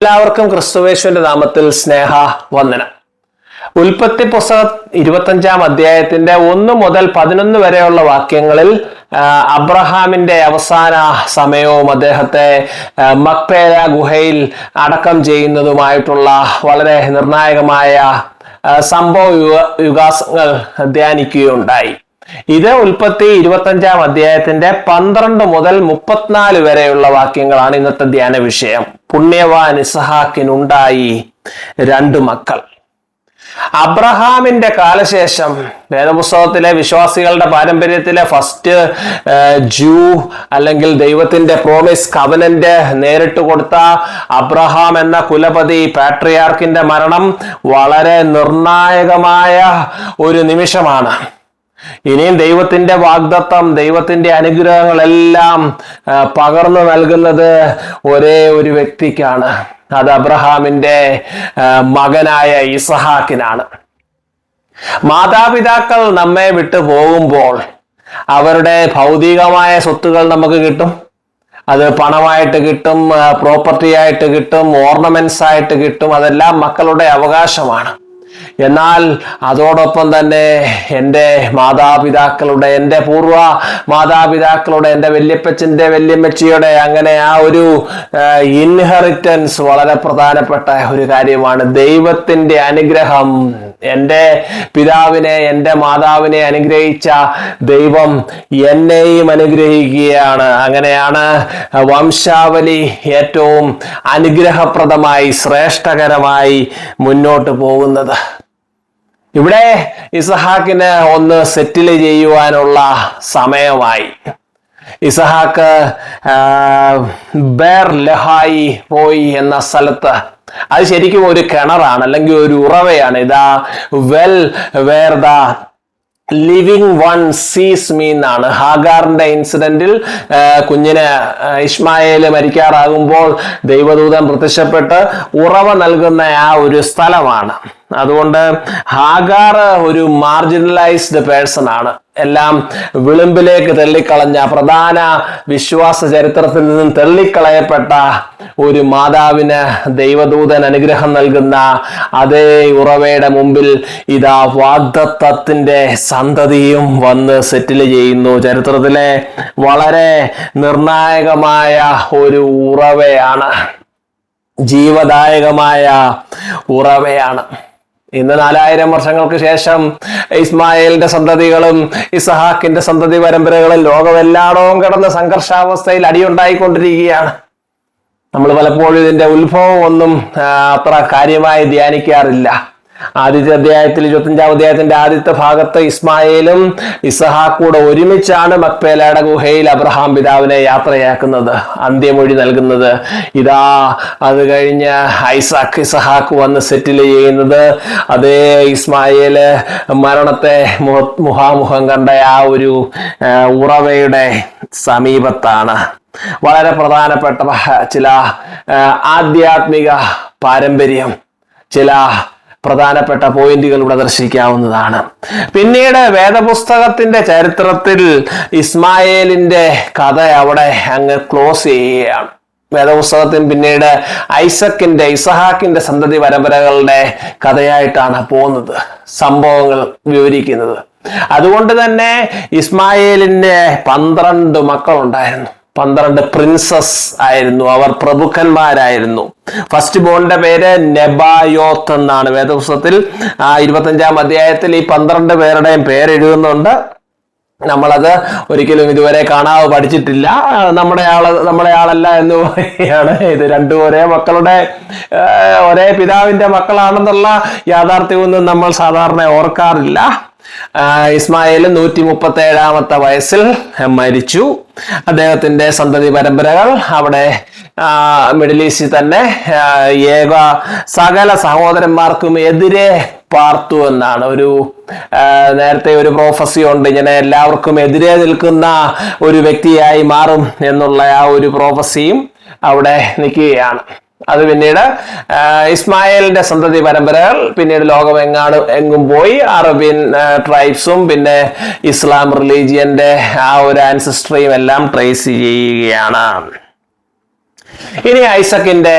എല്ലാവർക്കും ക്രിസ്തുവേശുവിന്റെ നാമത്തിൽ സ്നേഹ വന്ദനം. ഉൽപ്പത്തി പുസ്തകം 25-ാം അധ്യായത്തിന്റെ 1 മുതൽ 11 വരെയുള്ള വാക്യങ്ങളിൽ അബ്രഹാമിന്റെ അവസാന സമയവും അദ്ദേഹത്തെ മക്പേല ഗുഹയിൽ അടക്കം ചെയ്യുന്നതുമായിട്ടുള്ള വളരെ നിർണായകമായ സംഭവ വികാസങ്ങൾ ധ്യാനിക്കുകയുണ്ടായി. ഇത് ഉൽപ്പത്തി 25-ാം അധ്യായത്തിന്റെ 12 മുതൽ 34 വരെയുള്ള വാക്യങ്ങളാണ് ഇന്നത്തെ ധ്യാന വിഷയം. പുണ്യവാൻ ഇസഹാക്കിനുണ്ടായി 2 മക്കൾ. അബ്രഹാമിന്റെ കാലശേഷം വേദപുസ്തകത്തിലെ വിശ്വാസികളുടെ പാരമ്പര്യത്തിലെ ഫസ്റ്റ് ജൂ അല്ലെങ്കിൽ ദൈവത്തിന്റെ പ്രോമിസ് കവനന്റ് നേരിട്ട് കൊടുത്ത അബ്രഹാം എന്ന കുലപതി പാട്രിയാർക്കിന്റെ മരണം വളരെ നിർണായകമായ ഒരു നിമിഷമാണ്. ഇനിയും ദൈവത്തിന്റെ വാഗ്ദത്തം, ദൈവത്തിന്റെ അനുഗ്രഹങ്ങളെല്ലാം പകർന്നു നൽകുന്നത് ഒരേ ഒരു വ്യക്തിക്കാണ്. അത് അബ്രഹാമിന്റെ മകനായ ഇസഹാക്കിനാണ്. മാതാപിതാക്കൾ നമ്മെ വിട്ടു പോകുമ്പോൾ അവരുടെ ഭൗതികമായ സ്വത്തുകൾ നമുക്ക് കിട്ടും. അത് പണമായിട്ട് കിട്ടും, പ്രോപ്പർട്ടി ആയിട്ട് കിട്ടും, ഓർണമെന്റ്സ് ആയിട്ട് കിട്ടും. അതെല്ലാം മക്കളുടെ അവകാശമാണ്. എന്നാൽ അതോടൊപ്പം തന്നെ എൻ്റെ മാതാപിതാക്കളുടെ, എൻ്റെ പൂർവ്വ മാതാപിതാക്കളുടെ, എൻ്റെ വല്യപ്പച്ചൻ്റെ, വല്യമ്മച്ചിയുടെ അങ്ങനെ ആ ഒരു ഇൻഹെറിറ്റൻസ് വളരെ പ്രധാനപ്പെട്ട ഒരു കാര്യമാണ്. ദൈവത്തിൻ്റെ അനുഗ്രഹം, എൻ്റെ പിതാവിനെ, എൻ്റെ മാതാവിനെ അനുഗ്രഹിച്ച ദൈവം എന്നെയും അനുഗ്രഹിക്കുകയാണ്. അങ്ങനെയാണ് വംശാവലി ഏറ്റവും അനുഗ്രഹപ്രദമായി, ശ്രേഷ്ഠകരമായി മുന്നോട്ട് പോകുന്നത്. ഇവിടെ ഇസഹാക്കിന് ഒന്ന് സെറ്റിൽ ചെയ്യുവാനുള്ള സമയമായി. ഇസഹാക്ക് ബേർ ലഹായി പോയി എന്ന സ്ഥലത്ത്, അത് ശരിക്കും ഒരു കിണറാണ് അല്ലെങ്കിൽ ഒരു ഉറവയാണ്. ഇതാ well where the living one sees me എന്നാണ്. ഹാഗാറിന്റെ ഇൻസിഡന്റിൽ കുഞ്ഞിന് ഇസ്മായേല് മരിക്കാറാകുമ്പോൾ ദൈവദൂതൻ പ്രത്യക്ഷപ്പെട്ട് ഉറവ നൽകുന്ന ആ ഒരു സ്ഥലമാണ്. അതുകൊണ്ട് ഹാഗാർ ഒരു മാർജിനലൈസ്ഡ് പേഴ്സൺ ആണ്. എല്ലാം വിളിമ്പിലേക്ക് തള്ളിക്കളഞ്ഞ, പ്രധാന വിശ്വാസ ചരിത്രത്തിൽ നിന്നും തള്ളിക്കളയപ്പെട്ട ഒരു മാതാവിന് ദൈവദൂതൻ അനുഗ്രഹം നൽകുന്ന അതേ ഉറവയുടെ മുമ്പിൽ ഇതാ വാഗ്ദത്തത്തിന്റെ സന്തതിയും വന്ന് സെറ്റിൽ ചെയ്യുന്നു. ചരിത്രത്തിലെ വളരെ നിർണായകമായ ഒരു ഉറവയാണ്, ജീവദായകമായ ഉറവയാണ്. ഇന്ന് 4000 വർഷങ്ങൾക്ക് ശേഷം ഇസ്മായേലിന്റെ സന്തതികളും ഇസഹാക്കിന്റെ സന്തതി പരമ്പരകളും ലോകമെല്ലായിടവും കിടന്ന സംഘർഷാവസ്ഥയിൽ അടിയുണ്ടായിക്കൊണ്ടിരിക്കുകയാണ്. നമ്മൾ പലപ്പോഴും ഇതിന്റെ ഉത്ഭവം ഒന്നും അത്ര കാര്യമായി ധ്യാനിക്കാറില്ല. ആദ്യത്തെ അധ്യായത്തിൽ 25-ാം അധ്യായത്തിന്റെ ആദ്യത്തെ ഭാഗത്ത് ഇസ്മായേലും ഇസഹാക്കൂടെ ഒരുമിച്ചാണ് മക്പേലയുടെ ഗുഹയിൽ അബ്രഹാം പിതാവിനെ യാത്രയാക്കുന്നത്, അന്ത്യമൊഴി നൽകുന്നത്. ഇതാ അത് കഴിഞ്ഞ് ഇസഹാക്ക് വന്ന് സെറ്റിൽ ചെയ്യുന്നത് അതേ ഇസ്മായേല് മരണത്തെ മുഖാമുഖം കണ്ട ആ ഒരു ഉറവയുടെ സമീപത്താണ്. വളരെ പ്രധാനപ്പെട്ട ചില ആധ്യാത്മിക പാരമ്പര്യം, ചില പ്രധാനപ്പെട്ട പോയിന്റുകൾ ഇവിടെ ദർശിക്കാവുന്നതാണ്. പിന്നീട് വേദപുസ്തകത്തിന്റെ ചരിത്രത്തിൽ ഇസ്മായേലിന്റെ കഥ അവിടെ അങ്ങ് ക്ലോസ് ചെയ്യുകയാണ്. വേദപുസ്തകത്തിന് പിന്നീട് ഇസഹാക്കിന്റെ സന്തതി പരമ്പരകളുടെ കഥയായിട്ടാണ് പോകുന്നത്, സംഭവങ്ങൾ വിവരിക്കുന്നത്. അതുകൊണ്ട് തന്നെ ഇസ്മായേലിന് 12 മക്കളുണ്ടായിരുന്നു. 12 പ്രിൻസസ് ആയിരുന്നു, അവർ പ്രഭുക്കന്മാരായിരുന്നു. ഫസ്റ്റ് ബോണിന്റെ പേര് നെബായോത്ത് എന്നാണ്. വേദപുസ്തകത്തിൽ 25-ാം അധ്യായത്തിൽ ഈ 12 പേരുടെയും പേരെഴുതുന്നുണ്ട്. നമ്മളത് ഒരിക്കലും ഇതുവരെ കാണാതെ പഠിച്ചിട്ടില്ല. നമ്മുടെ ആളല്ല എന്ന് പറയുകയാണ്. ഇത് 2 ഒരേ മക്കളുടെ, ഒരേ പിതാവിന്റെ മക്കളാണെന്നുള്ള യാഥാർത്ഥ്യമൊന്നും നമ്മൾ സാധാരണ ഓർക്കാറില്ല. ഇസ്മായേൽ 137-ാമത്തെ വയസ്സിൽ മരിച്ചു. അദ്ദേഹത്തിന്റെ സന്തതി പരമ്പരകൾ അവിടെ മിഡിൽ ഈസ്റ്റിൽ തന്നെ സകല സഹോദരന്മാർക്കും എതിരെ പാർത്തു എന്നാണ്. നേരത്തെ ഒരു പ്രോഫസി ഉണ്ട്, ഇങ്ങനെ എല്ലാവർക്കും എതിരെ നിൽക്കുന്ന ഒരു വ്യക്തിയായി മാറും എന്നുള്ള ആ ഒരു പ്രോഫസിയും അവിടെ നിൽക്കുകയാണ്. അത് പിന്നീട് ഇസ്മായേലിന്റെ സന്തതി പരമ്പരകൾ പിന്നീട് എങ്ങും പോയി. അറബിയൻ ട്രൈബ്സും പിന്നെ ഇസ്ലാം റിലീജിയന്റെ ആ ഒരു ആൻസിസ്ട്രിയും എല്ലാം ട്രേസ് ചെയ്യുകയാണ്. ഇനി ഐസക്കിന്റെ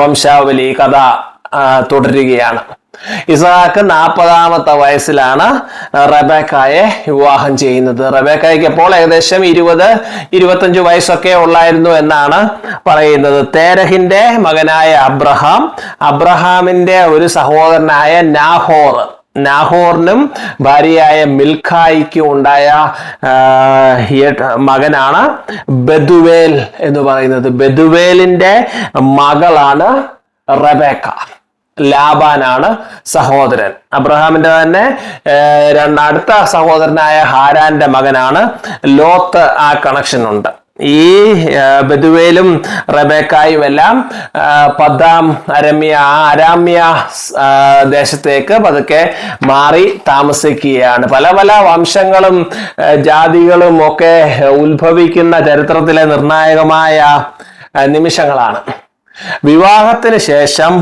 വംശാവലി കഥ തുടരുകയാണ്. ഇസഹാക്ക് 40-ാമത്തെ വയസ്സിലാണ് റബേക്കായെ വിവാഹം ചെയ്യുന്നത്. റബേക്കായ്ക്ക് അപ്പോൾ ഏകദേശം 20-25 വയസ്സൊക്കെ ഉള്ളായിരുന്നു എന്നാണ് പറയുന്നത്. തേരഹിന്റെ മകനായ അബ്രഹാമിന്റെ ഒരു സഹോദരനായ നാഹോറിനും ഭാര്യയായ മിൽഖായിക്കും ഉണ്ടായ മകനാണ് ബെതുവേൽ എന്ന് പറയുന്നത്. ബെതുവേലിന്റെ മകളാണ് റബേക്ക. ലാബാനാണ് സഹോദരൻ. അബ്രഹാമിന്റെ തന്നെ അടുത്ത സഹോദരനായ ഹാരാന്റെ മകനാണ് ലോത്ത്. ആ കണക്ഷൻ ഉണ്ട്. ഈ ബെതുവേലും റബേക്കായും എല്ലാം അരാമ്യ ദേശത്തേക്ക് പതുക്കെ മാറി താമസിക്കുകയാണ്. പല പല വംശങ്ങളും ജാതികളും ഒക്കെ ഉത്ഭവിക്കുന്ന ചരിത്രത്തിലെ നിർണായകമായ നിമിഷങ്ങളാണ്. വിവാഹത്തിന് ശേഷം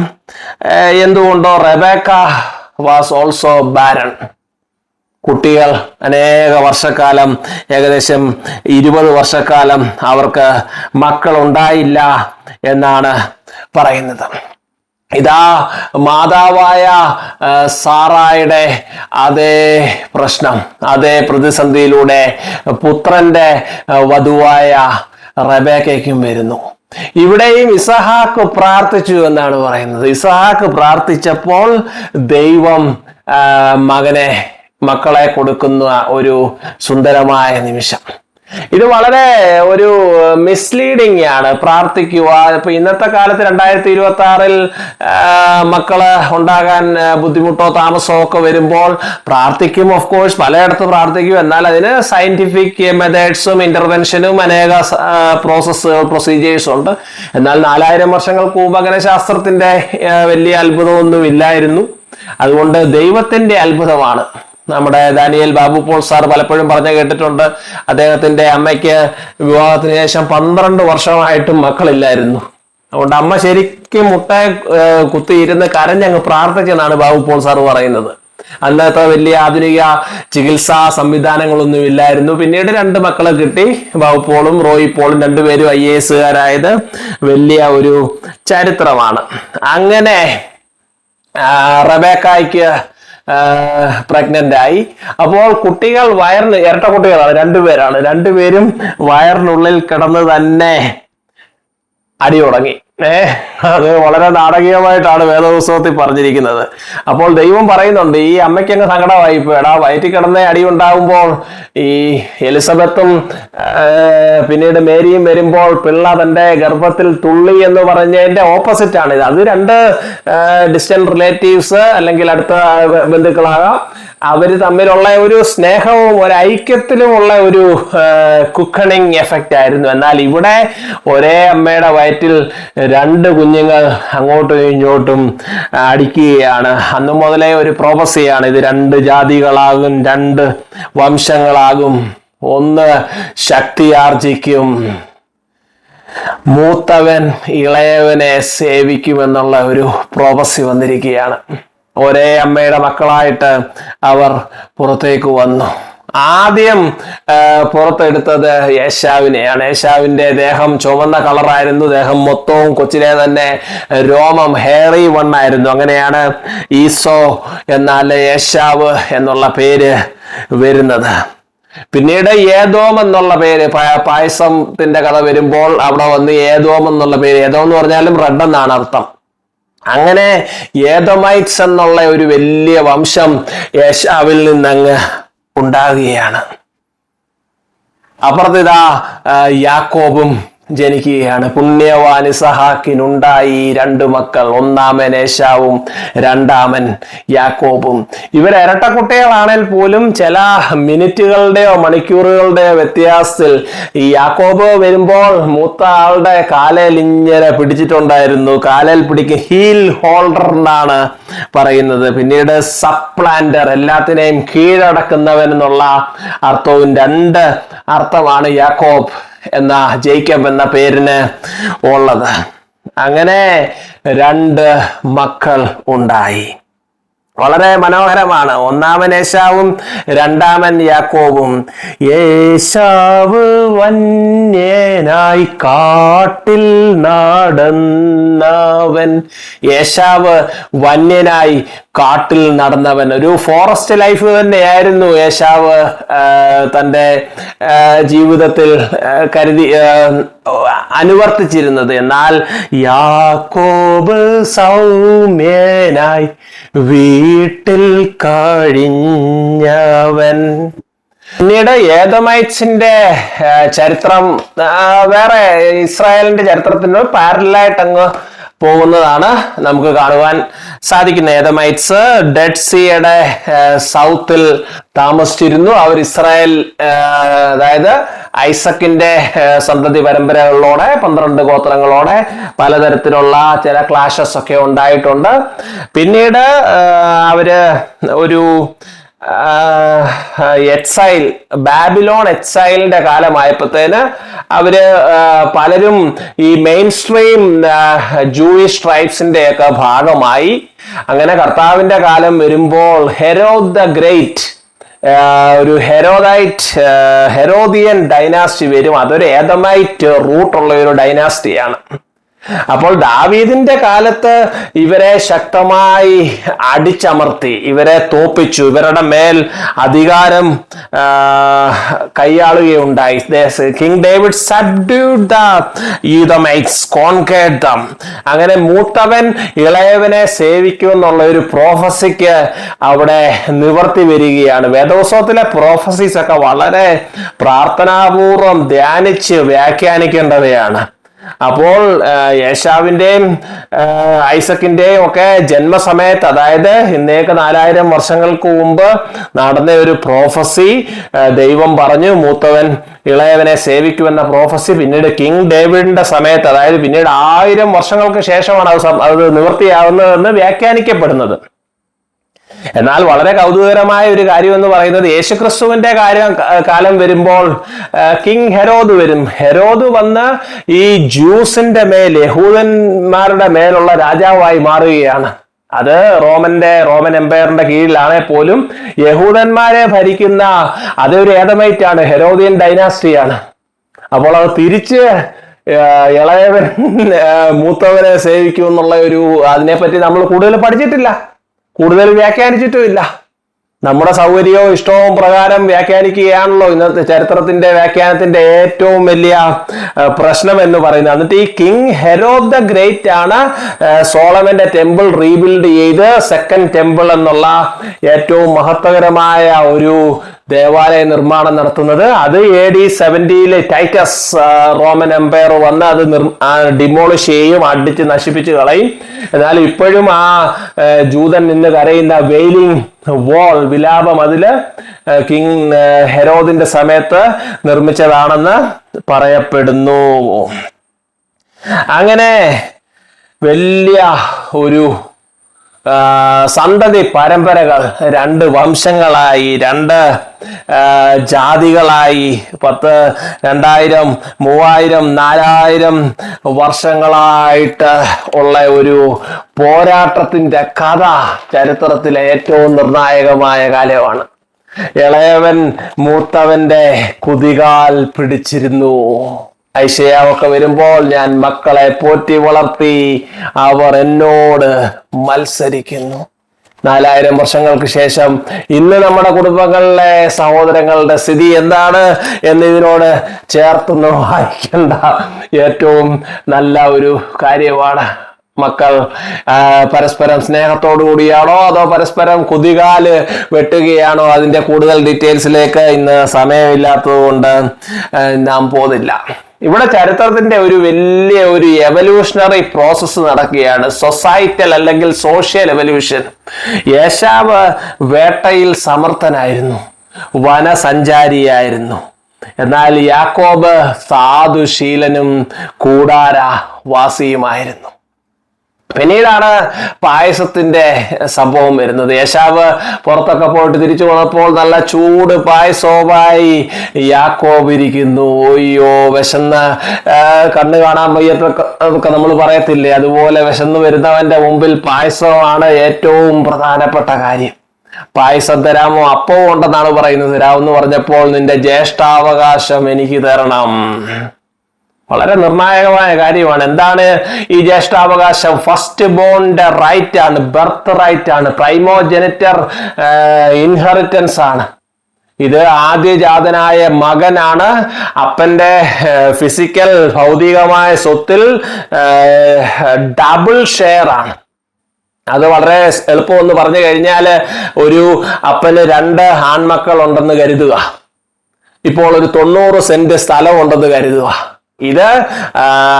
എന്തുകൊണ്ടോ റബേക്ക വാസ് ഓൾസോ ബാരൻ. കുട്ടികൾ അനേക വർഷക്കാലം, ഏകദേശം 20 വർഷക്കാലം അവർക്ക് മക്കൾ ഉണ്ടായില്ല എന്നാണ് പറയുന്നത്. ഇതാ മാതാവായ സാറായുടെ അതേ പ്രശ്നം, അതേ പ്രതിസന്ധിയിലൂടെ പുത്രന്റെ വധുവായ റബേക്കയ്ക്കും വരുന്നു. ഇവിടെയും ഇസഹാക്ക് പ്രാർത്ഥിച്ചു എന്നാണ് പറയുന്നത്. ഇസഹാക്ക് പ്രാർത്ഥിച്ചപ്പോൾ ദൈവം മക്കളെ കൊടുക്കുന്ന ഒരു സുന്ദരമായ നിമിഷം. ഇത് വളരെ ഒരു മിസ്ലീഡിങ് ആണ്. പ്രാർത്ഥിക്കുക, ഇപ്പൊ ഇന്നത്തെ കാലത്ത് 2026-ൽ മക്കള് ഉണ്ടാകാൻ ബുദ്ധിമുട്ടോ താമസമോ ഒക്കെ വരുമ്പോൾ പ്രാർത്ഥിക്കും. ഓഫ് കോഴ്സ് പലയിടത്ത് പ്രാർത്ഥിക്കും. എന്നാൽ അതിന് സയന്റിഫിക് മെത്തേഡ്സും ഇന്റർവെൻഷനും അനേക പ്രൊസീജിയേഴ്സും ഉണ്ട്. എന്നാൽ 4000 വർഷങ്ങൾക്ക് മുമ്പ് അങ്ങനെ ശാസ്ത്രത്തിന്റെ വലിയ അത്ഭുതമൊന്നും ഇല്ലായിരുന്നു. അതുകൊണ്ട് ദൈവത്തിന്റെ അത്ഭുതമാണ്. നമ്മുടെ ദാനിയേൽ ബാബു പോൾ സാർ പലപ്പോഴും പറഞ്ഞു കേട്ടിട്ടുണ്ട്, അദ്ദേഹത്തിന്റെ അമ്മയ്ക്ക് വിവാഹത്തിന് ശേഷം 12 വർഷമായിട്ടും മക്കളില്ലായിരുന്നു. അതുകൊണ്ട് അമ്മ ശരിക്കും മുട്ടയെ കുത്തിയിരുന്ന് കരഞ്ഞങ്ങ് പ്രാർത്ഥിച്ചെന്നാണ് ബാബു പോൾ സാർ പറയുന്നത്. അന്നത്തെ വലിയ ആധുനിക ചികിത്സാ സംവിധാനങ്ങളൊന്നും ഇല്ലായിരുന്നു. പിന്നീട് 2 മക്കളെ കിട്ടി. ബാബു പോളും റോയി പോളും രണ്ടുപേരും IAS-കാരായത് വലിയ ഒരു ചരിത്രമാണ്. അങ്ങനെ റബേക്കായ്ക്ക് പ്രഗ്നന്റ് ആയി. അപ്പോൾ കുട്ടികൾ ഇരട്ട കുട്ടികളാണ്, 2 പേരാണ്. 2 പേരും വയറിനുള്ളിൽ കിടന്ന് തന്നെ അടി തുടങ്ങി. അത് വളരെ നാടകീയമായിട്ടാണ് വേദപുസ്തകത്തിൽ പറഞ്ഞിരിക്കുന്നത്. അപ്പോൾ ദൈവം പറയുന്നുണ്ട്, ഈ അമ്മയ്ക്ക് അങ്ങ് സങ്കടമായി പോയടാ, വയറ്റിൽ കിടന്ന അടി ഉണ്ടാകുമ്പോൾ ഈ എലിസബത്തും പിന്നീട് മേരിയും വരുമ്പോൾ പിള്ള തന്റെ ഗർഭത്തിൽ തുള്ളി എന്ന് പറഞ്ഞതിന്റെ ഓപ്പോസിറ്റ് ആണ് ഇത്. അത് 2 ഡിസ്റ്റന്റ് റിലേറ്റീവ്സ് അല്ലെങ്കിൽ അടുത്ത ബന്ധുക്കളാകാം. അവര് തമ്മിലുള്ള ഒരു സ്നേഹവും ഒരു ഐക്യത്തിലുമുള്ള ഒരു കുക്കണിങ് എഫക്റ്റ് ആയിരുന്നു. എന്നാൽ ഇവിടെ ഒരേ അമ്മയുടെ വയറ്റിൽ 2 കുഞ്ഞുങ്ങൾ അങ്ങോട്ടും ഇങ്ങോട്ടും അടിക്കുകയാണ്. അന്നു മുതലേ ഒരു പ്രോഫസിയാണ്. ഇത് 2 ജാതികളാകും, 2 വംശങ്ങളാകും, ഒന്ന് ശക്തിയാർജിക്കും, മൂത്തവൻ ഇളയവനെ സേവിക്കുമെന്നുള്ള ഒരു പ്രോഫസി വന്നിരിക്കുകയാണ്. ഒരേ അമ്മയുടെ മക്കളായിട്ട് അവർ പുറത്തേക്ക് വന്നു. ആദ്യം പുറത്തെടുത്തത് യേശാവിനെയാണ്. യേശാവിന്റെ ദേഹം ചുവന്ന കളറായിരുന്നു. ദേഹം മൊത്തവും കൊച്ചിലെ തന്നെ രോമം ഹെയറി വണ്ണായിരുന്നു. അങ്ങനെയാണ് ഈസോ എന്നാൽ യേശാവ് എന്നുള്ള പേര് വരുന്നത്. പിന്നീട് ഏദോം എന്നുള്ള പേര്, പായസത്തിന്റെ കഥ വരുമ്പോൾ അവിടെ വന്ന് ഏദോം എന്നുള്ള പേര്, ഏദോം എന്ന് പറഞ്ഞാലും റെഡ് എന്നാണ് അർത്ഥം. അങ്ങനെ ഏദോമൈറ്റ്സ് എന്നുള്ള ഒരു വലിയ വംശം യേശാവിൽ നിന്നങ്ങ് ഉണ്ടാകുകയാണ്. അപ്പുറത്തിതാ യാക്കോബും ജനിക്കുകയാണ്. പുണ്യവാൻ ഇസഹാക്കിനുണ്ടായി 2 മക്കൾ, ഒന്നാമൻ ഏശാവും രണ്ടാമൻ യാക്കോബും. ഇവർ ഇരട്ടക്കുട്ടികളാണെങ്കിൽ പോലും ചില മിനിറ്റുകളുടെയോ മണിക്കൂറുകളുടെയോ വ്യത്യാസത്തിൽ ഈ യാക്കോബ് വരുമ്പോൾ മൂത്ത ആളുടെ കാലിൽ ഇങ്ങനെ പിടിച്ചിട്ടുണ്ടായിരുന്നു. കാലിൽ പിടിക്കും, ഹീൽ ഹോൾഡർ എന്നാണ് പറയുന്നത്. പിന്നീട് സപ്ലാന്റർ, എല്ലാത്തിനെയും കീഴടക്കുന്നവൻ എന്നുള്ള അർത്ഥവും 2 അർത്ഥമാണ് യാക്കോബ് എന്ന ജേക്കബ് എന്ന പേരിന് ഉള്ളത്. അങ്ങനെ 2 മക്കൾ ഉണ്ടായി. വളരെ മനോഹരമാണ്. ഒന്നാമൻ ഏശാവും രണ്ടാമൻ യാക്കോബും. ഏശാവ് വന്യനായി കാട്ടിൽ നടന്നവൻ. ഏശാവ് വന്യനായി കാട്ടിൽ നടന്നവൻ. ഒരു ഫോറസ്റ്റ് ലൈഫ് തന്നെയായിരുന്നു ഏശാവ് തൻ്റെ ജീവിതത്തിൽ അനുവർത്തിച്ചിരുന്നത്. എന്നാൽ യാക്കോബ് സൗമ്യനായി വീട്ടിൽ കഴിഞ്ഞവൻ. പിന്നീട് ഏദോമൈറ്റ്സിന്റെ ചരിത്രം വേറെ ഇസ്രായേലിന്റെ ചരിത്രത്തിന് പാരലായിട്ട് അങ്ങ് പോകുന്നതാണ് നമുക്ക് കാണുവാൻ സാധിക്കുന്നത്. ഏദോമൈറ്റ്സ് ഡെഡ് സീയുടെ സൗത്തിൽ താമസിച്ചിരുന്നു. അവർ ഇസ്രായേൽ, അതായത് ഐസക്കിന്റെ സന്തതി പരമ്പരകളോടെ 12 ഗോത്രങ്ങളോടെ പലതരത്തിലുള്ള ചില ക്ലാഷസ് ഒക്കെ ഉണ്ടായിട്ടുണ്ട്. പിന്നീട് അവര് ഒരു എക്സൈൽ, ബാബിലോൺ എക്സൈലിന്റെ കാലമായപ്പോഴത്തേന് അവര് പലരും ഈ മെയിൻ സ്ട്രീം ജൂയിഷ് ട്രൈബ്സിന്റെ ഒക്കെ ഭാഗമായി. അങ്ങനെ കർത്താവിന്റെ കാലം വരുമ്പോൾ ഹെരോദ് ദ ഗ്രേറ്റ്, ഒരു ഹെരോദിയൻ ഡൈനാസ്റ്റി വരും. അതൊരു ഏദമൈറ്റ് റൂട്ടുള്ള ഒരു ഡൈനാസ്റ്റിയാണ്. അപ്പോൾ ദാവീദിന്റെ കാലത്ത് ഇവരെ ശക്തമായി അടിച്ചമർത്തി, ഇവരെ തോപ്പിച്ചു, ഇവരുടെ മേൽ അധികാരം കൈയാളുകയുണ്ടായി. King David subdued the Edomites, conquered them. അങ്ങനെ മൂത്തവൻ ഇളയവനെ സേവിക്കും എന്നുള്ള ഒരു പ്രോഫസിക്ക് അവിടെ നിവർത്തി വരികയാണ്. വേദോത്സവത്തിലെ പ്രോഫസീസ് ഒക്കെ വളരെ പ്രാർത്ഥനാപൂർവം ധ്യാനിച്ച് വ്യാഖ്യാനിക്കേണ്ടവയാണ്. അപ്പോൾ യേശാവിന്റെയും ഐസക്കിന്റെയും ഒക്കെ ജന്മസമയത്ത്, അതായത് ഇന്നേക്ക് 4000 വർഷങ്ങൾക്ക് മുമ്പ് നടന്ന ഒരു പ്രോഫസി ദൈവം പറഞ്ഞു മൂത്തവൻ ഇളയവനെ സേവിക്കുമെന്ന പ്രോഫസി പിന്നീട് കിങ് ഡേവിഡിന്റെ സമയത്ത്, അതായത് പിന്നീട് 1000 വർഷങ്ങൾക്ക് ശേഷമാണ് അത് നിവൃത്തിയാവുന്നതെന്ന് വ്യാഖ്യാനിക്കപ്പെടുന്നത്. എന്നാൽ വളരെ കൗതുകകരമായ ഒരു കാര്യം എന്ന് പറയുന്നത്, യേശുക്രിസ്തുവിന്റെ കാലം വരുമ്പോൾ കിങ് ഹെരോദ് വരും. ഹെരോദ് വന്ന് ഈ ജ്യൂസിന്റെ മേൽ, യഹൂദന്മാരുടെ മേലുള്ള രാജാവായി മാറുകയാണ്. അത് റോമൻ എംപയറിന്റെ കീഴിലാണെ പോലും യഹൂദന്മാരെ ഭരിക്കുന്ന അതൊരു ഏദമൈറ്റ് ആണ്, ഹെരോദിയൻ ഡൈനാസ്റ്റിയാണ്. അപ്പോൾ അത് തിരിച്ച് ഇളയവൻ മൂത്തവനെ സേവിക്കും എന്നുള്ള അതിനെപ്പറ്റി നമ്മൾ കൂടുതൽ പഠിച്ചിട്ടില്ല, കൂടുതൽ വ്യാഖ്യാനിച്ചിട്ടുമില്ല. നമ്മുടെ സൗകര്യവും ഇഷ്ടവും പ്രകാരം വ്യാഖ്യാനിക്കുകയാണല്ലോ ഇന്നത്തെ ചരിത്രത്തിന്റെ വ്യാഖ്യാനത്തിന്റെ ഏറ്റവും വലിയ പ്രശ്നം എന്ന് പറയുന്നത്. എന്നിട്ട് ഈ കിങ് ഹെരോദ് ദ ഗ്രേറ്റ് ആണ് സോളമന്റെ ടെമ്പിൾ റീബിൽഡ് ചെയ്ത് സെക്കൻഡ് ടെമ്പിൾ എന്നുള്ള ഏറ്റവും മഹത്വകരമായ ഒരു ദേവാലയ നിർമ്മാണം നടത്തുന്നത്. അത് AD 70 ടൈറ്റസ് റോമൻ എംപയർ വന്ന് അത് ഡിമോളിഷ് ചെയ്യും, അടിച്ച് നശിപ്പിച്ച് കളയും. എന്നാൽ ഇപ്പോഴും ആ ജൂതൻ നിന്ന് കരയുന്ന വെയിലിംഗ് വാൾ, വിലാപം, അതില് കിങ് ഹെരോദിന്റെ സമയത്ത് നിർമ്മിച്ചതാണെന്ന് പറയപ്പെടുന്നു. അങ്ങനെ വലിയ ഒരു സന്തതി പരമ്പരകൾ, 2 വംശങ്ങളായി, 2 ജാതികളായി 10, 2000, 3000, 4000 വർഷങ്ങളായിട്ട് ഉള്ള ഒരു പോരാട്ടത്തിന്റെ കഥ ചരിത്രത്തിലെ ഏറ്റവും നിർണായകമായ കാലമാണ്. ഇളയവൻ മൂത്തവന്റെ കുതികാൽ പിടിച്ചിരുന്നു. ഐശയ്യാവൊക്കെ വരുമ്പോൾ ഞാൻ മക്കളെ പോറ്റി വളർത്തി, അവർ എന്നോട് മത്സരിക്കുന്നു. 4000 വർഷങ്ങൾക്ക് ശേഷം ഇന്ന് നമ്മുടെ കുടുംബങ്ങളിലെ സഹോദരങ്ങളുടെ സ്ഥിതി എന്താണ് എന്നതിനോട് ചേർത്തൊന്നും വായിക്കേണ്ട ഏറ്റവും നല്ല ഒരു കാര്യമാണ്. മക്കൾ പരസ്പരം സ്നേഹത്തോടു കൂടിയാണോ അതോ പരസ്പരം കുതികാല് വെട്ടുകയാണോ? അതിന്റെ കൂടുതൽ ഡീറ്റെയിൽസിലേക്ക് ഇന്ന് സമയമില്ലാത്തത് കൊണ്ട് നാം പോകുന്നില്ല. ഇവിടെ ചരിത്രത്തിന്റെ ഒരു വലിയ ഒരു എവല്യൂഷണറി പ്രോസസ്സ് നടക്കുകയാണ്, സൊസൈറ്റൽ അല്ലെങ്കിൽ സോഷ്യൽ എവല്യൂഷൻ. യേശാവ് വേട്ടയിൽ സമർത്ഥനായിരുന്നു, വനസഞ്ചാരിയായിരുന്നു. എന്നാൽ യാക്കോബ് സാധുശീലനും കൂടാര വാസിയുമായിരുന്നു. പിന്നീടാണ് പായസത്തിന്റെ സംഭവം വരുന്നത്. ഏശാവ് പുറത്തൊക്കെ പോയിട്ട് തിരിച്ചു വന്നപ്പോൾ നല്ല ചൂട് പായസവുമായി യാക്കോബ് ഇരിക്കുന്നു. അയ്യോ, വിശന്ന് കണ്ണ് കാണാൻ വയ്യത്തൊക്കെ നമ്മൾ പറയത്തില്ലേ, അതുപോലെ വിശന്ന് വരുന്നവന്റെ മുമ്പിൽ പായസമാണ് ഏറ്റവും പ്രധാനപ്പെട്ട കാര്യം. പായസം തരാമോ? അപ്പവും ഉണ്ടെന്നാണ് പറയുന്നത്. തരാമെന്ന് പറഞ്ഞപ്പോൾ നിന്റെ ജ്യേഷ്ഠാവകാശം എനിക്ക് തരണം. വളരെ നിർണായകമായ കാര്യമാണ്. എന്താണ് ഈ ജ്യേഷ്ഠാവകാശം? ഫസ്റ്റ് ബോണിന്റെ റൈറ്റ് ആണ്, ബർത്ത് റൈറ്റ് ആണ്, പ്രൈമോജെനിറ്റർ ഇൻഹെറിറ്റൻസ് ആണ്. ഇത് ആദ്യജാതനായ മകനാണ്. അപ്പന്റെ ഫിസിക്കൽ ഭൗതികമായ സ്വത്തിൽ ഡബിൾ ഷെയർ ആണ്. അത് വളരെ എളുപ്പമെന്ന് പറഞ്ഞു കഴിഞ്ഞാൽ, ഒരു അപ്പന് 2 ആൺമക്കൾ ഉണ്ടെന്ന് കരുതുക. ഇപ്പോൾ ഒരു 90 സെന്റ് സ്ഥലം ഉണ്ടെന്ന് കരുതുക. ഇത്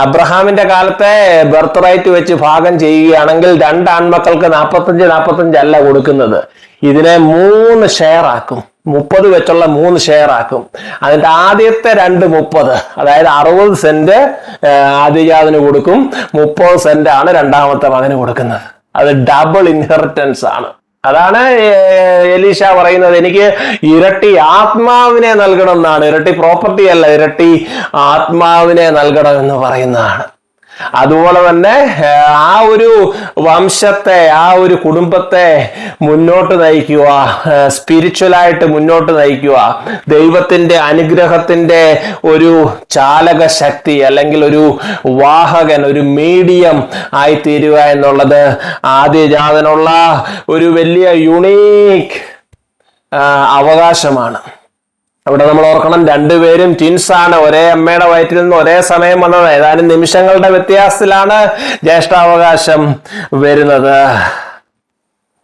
അബ്രഹാമിന്റെ കാലത്തെ ബർത്ത് റൈറ്റ് വെച്ച് ഭാഗം ചെയ്യുകയാണെങ്കിൽ 2 ആൺമക്കൾക്ക് 45 അല്ല കൊടുക്കുന്നത്. ഇതിനെ 3 ഷെയർ ആക്കും. 30 വെച്ചുള്ള 3 ഷെയർ ആക്കും. അതിന്റെ ആദ്യത്തെ 2 30, അതായത് 60 സെന്റ് ആദ്യജാതന് കൊടുക്കും. 30 സെന്റ് ആണ് രണ്ടാമത്തെ മകന് കൊടുക്കുന്നത്. അത് ഡബിൾ ഇൻഹെറിറ്റൻസ് ആണ്. അതാണ് എലീശ പറയുന്നത്, എനിക്ക് ഇരട്ടി ആത്മാവിനെ നൽകണം എന്നാണ്. ഇരട്ടി പ്രോപ്പർട്ടി അല്ല, ഇരട്ടി ആത്മാവിനെ നൽകണം എന്ന് പറയുന്നതാണ്. അതുപോലെ തന്നെ ആ ഒരു വംശത്തെ, ആ ഒരു കുടുംബത്തെ മുന്നോട്ട് നയിക്കുക, സ്പിരിച്വലായിട്ട് മുന്നോട്ട് നയിക്കുക, ദൈവത്തിന്റെ അനുഗ്രഹത്തിന്റെ ഒരു ചാലക ശക്തി അല്ലെങ്കിൽ ഒരു വാഹകൻ, ഒരു മീഡിയം ആയി തീരുക എന്നുള്ളത് ആദ്യജാതനുള്ള ഒരു വലിയ യുണീക്ക് അവകാശമാണ്. അവിടെ നമ്മൾ ഓർക്കണം, 2 പേരും ട്വിൻസ് ആണ്. ഒരേ അമ്മയുടെ വയറ്റിൽ നിന്ന് ഒരേ സമയം വന്നത്. ഏതാനും നിമിഷങ്ങളുടെ വ്യത്യാസത്തിലാണ് ജ്യേഷ്ഠാവകാശം വരുന്നത്.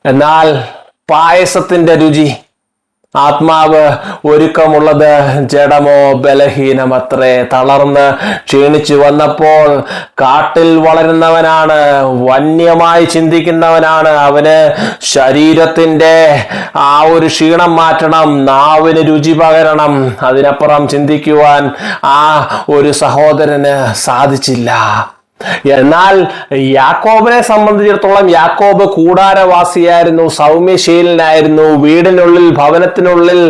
എന്നാൽ പായസത്തിന്റെ രുചി, ആത്മാവ് ഒരുക്കമുള്ളത് ജഡമോ ബലഹീനമത്രേ. തളർന്ന് ക്ഷീണിച്ചു വന്നപ്പോൾ കാട്ടിൽ വളരുന്നവനാണ്, വന്യമായി ചിന്തിക്കുന്നവനാണ്. അവന് ശരീരത്തിന്റെ ആ ഒരു ക്ഷീണം മാറ്റണം, നാവിന് രുചി പകരണം. അതിനപ്പുറം ചിന്തിക്കുവാൻ ആ ഒരു സഹോദരന് സാധിച്ചില്ല. എന്നാൽ യാക്കോബിനെ സംബന്ധിച്ചിടത്തോളം, യാക്കോബ് കൂടാരവാസിയായിരുന്നു, സൗമ്യശീലനായിരുന്നു. വീടിനുള്ളിൽ, ഭവനത്തിനുള്ളിൽ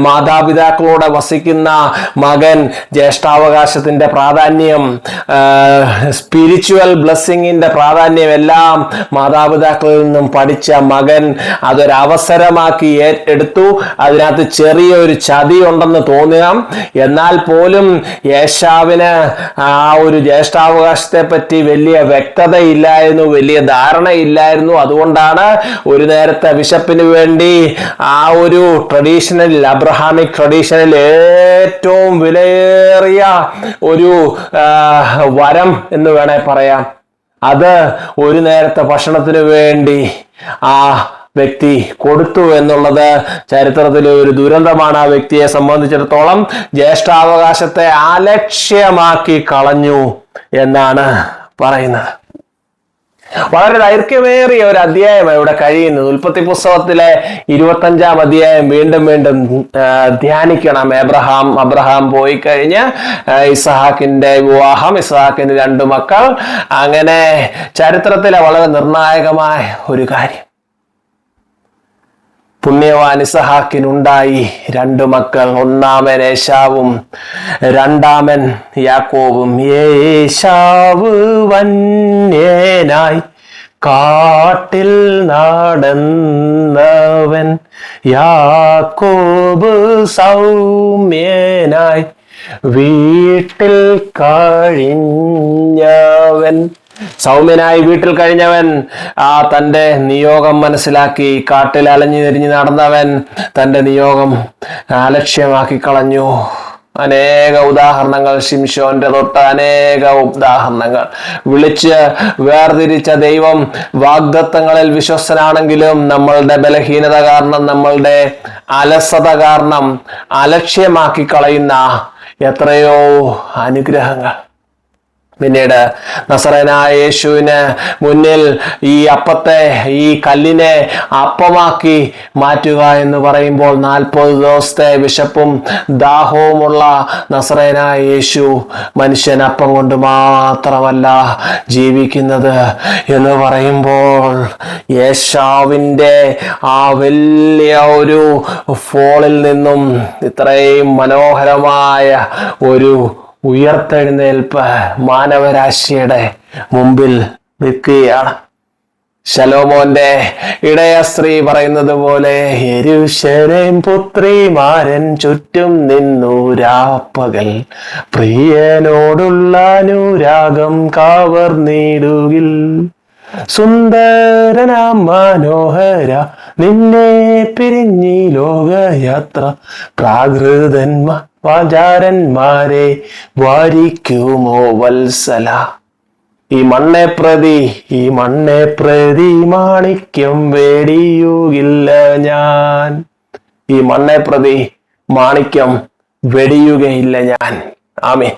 മാതാപിതാക്കളോടെ വസിക്കുന്ന മകൻ. ജ്യേഷ്ഠാവകാശത്തിന്റെ പ്രാധാന്യം, സ്പിരിച്വൽ ബ്ലെസ്സിങ്ങിന്റെ പ്രാധാന്യം എല്ലാം മാതാപിതാക്കളിൽ നിന്നും പഠിച്ച മകൻ അതൊരവസരമാക്കി എടുത്തു. അതിനകത്ത് ചെറിയൊരു ചതി ഉണ്ടെന്ന് തോന്നാം. എന്നാൽ പോലും ഏശാവിന് ആ ഒരു ജ്യേഷ്ഠാവകാശത്തെ പറ്റി വലിയ വ്യക്തതയില്ലായിരുന്നു, വലിയ ധാരണയില്ലായിരുന്നു. അതുകൊണ്ടാണ് ഒരു നേരത്തെ ബിഷപ്പിന് വേണ്ടി ആ ഒരു ട്രഡീഷണൽ, അബ്രഹാമിക് ട്രഡീഷണൽ ഏറ്റവും വിലയേറിയ ഒരു വരം എന്ന് വേണേ പറയാം, അത് ഒരു നേരത്തെ ഭക്ഷണത്തിന് വേണ്ടി ആ വ്യക്തി കൊടുത്തു എന്നുള്ളത് ചരിത്രത്തിലെ ഒരു ദുരന്തമാണ്. ആ വ്യക്തിയെ സംബന്ധിച്ചിടത്തോളം ജ്യേഷ്ഠാവകാശത്തെ അലക്ഷ്യമാക്കി കളഞ്ഞു എന്നാണ് പറയുന്നത്. വളരെ ദൈർഘ്യമേറിയ ഒരു അധ്യായം ഇവിടെ കഴിയുന്നത്. ഉൽപ്പത്തി പുസ്തകത്തിലെ 25-ാം അധ്യായം വീണ്ടും വീണ്ടും ധ്യാനിക്കണം. അബ്രഹാം പോയി കഴിഞ്ഞ് ഇസ്ഹാക്കിന്റെ വിവാഹം, ഇസ്ഹാക്കിന് 2 മക്കൾ, അങ്ങനെ ചരിത്രത്തിലെ വളരെ നിർണായകമായ ഒരു കാര്യം. പുണ്യവാൻ ഇസ്ഹാക്കിനുണ്ടായി 2 മക്കൾ. ഒന്നാമൻ ഏശാവും, രണ്ടാമൻ യാക്കോബും. ഏശാവ് വന്യനായി കാട്ടിൽ നടന്നവൻ, യാക്കോബ് സൗമ്യനായി വീട്ടിൽ കഴിഞ്ഞവൻ. സൗമ്യനായി വീട്ടിൽ കഴിഞ്ഞവൻ തൻ്റെ നിയോഗം മനസ്സിലാക്കി. കാട്ടിൽ അലഞ്ഞു തിരിഞ്ഞ് നടന്നവൻ തൻ്റെ നിയോഗം അലക്ഷ്യമാക്കി കളഞ്ഞു. അനേക ഉദാഹരണങ്ങൾ, ശിംശോന്റെ തൊട്ട് അനേക ഉദാഹരണങ്ങൾ. വിളിച്ച് വേർതിരിച്ച ദൈവം വാഗ്ദത്തങ്ങളിൽ വിശ്വസ്തനാണെങ്കിലും നമ്മളുടെ ബലഹീനത കാരണം, നമ്മളുടെ അലസത കാരണം അലക്ഷ്യമാക്കി കളയുന്ന എത്രയോ അനുഗ്രഹങ്ങൾ. പിന്നീട് നസറേനായ യേശുവിന് മുന്നിൽ ഈ അപ്പത്തെ, ഈ കല്ലിനെ അപ്പമാക്കി മാറ്റുക എന്ന് പറയുമ്പോൾ 40 ദിവസത്തെ വിശപ്പും ദാഹവുമുള്ള നസറേനായ യേശു മനുഷ്യൻ അപ്പം കൊണ്ട് മാത്രമല്ല ജീവിക്കുന്നത് എന്ന് പറയുമ്പോൾ യേശാവിൻ്റെ ആ വലിയ ഒരു ഫോളിൽ നിന്നും ഇത്രയും മനോഹരമായ ഒരു ഉയർത്തെഴുന്നേൽപ്പ് മാനവരാശിയുടെ മുമ്പിൽ നിൽക്കുകയാണ്. ശലോമോന്റെ ഇടയ സ്ത്രീ പറയുന്നത് പോലെ യെരൂശലേം പുത്രിമാരൻ ചുറ്റും നിന്നു രാപ്പകൽ പ്രിയനോടുള്ള അനുരാഗം കവർന്നിടുകിൽ സുന്ദരനാം മനോഹര നിന്നെ പിരിഞ്ഞി ലോകയാത്ര പ്രാകൃതന്മാർ വാചാരന്മാരെ വാരിക്കുമോ വത്സല. ഈ മണ്ണെ പ്രതി മാണിക്യം വെടിയുകില്ല ഞാൻ. ഈ മണ്ണെ പ്രതി മാണിക്യം വെടിയുകയില്ല ഞാൻ. ആമേൻ.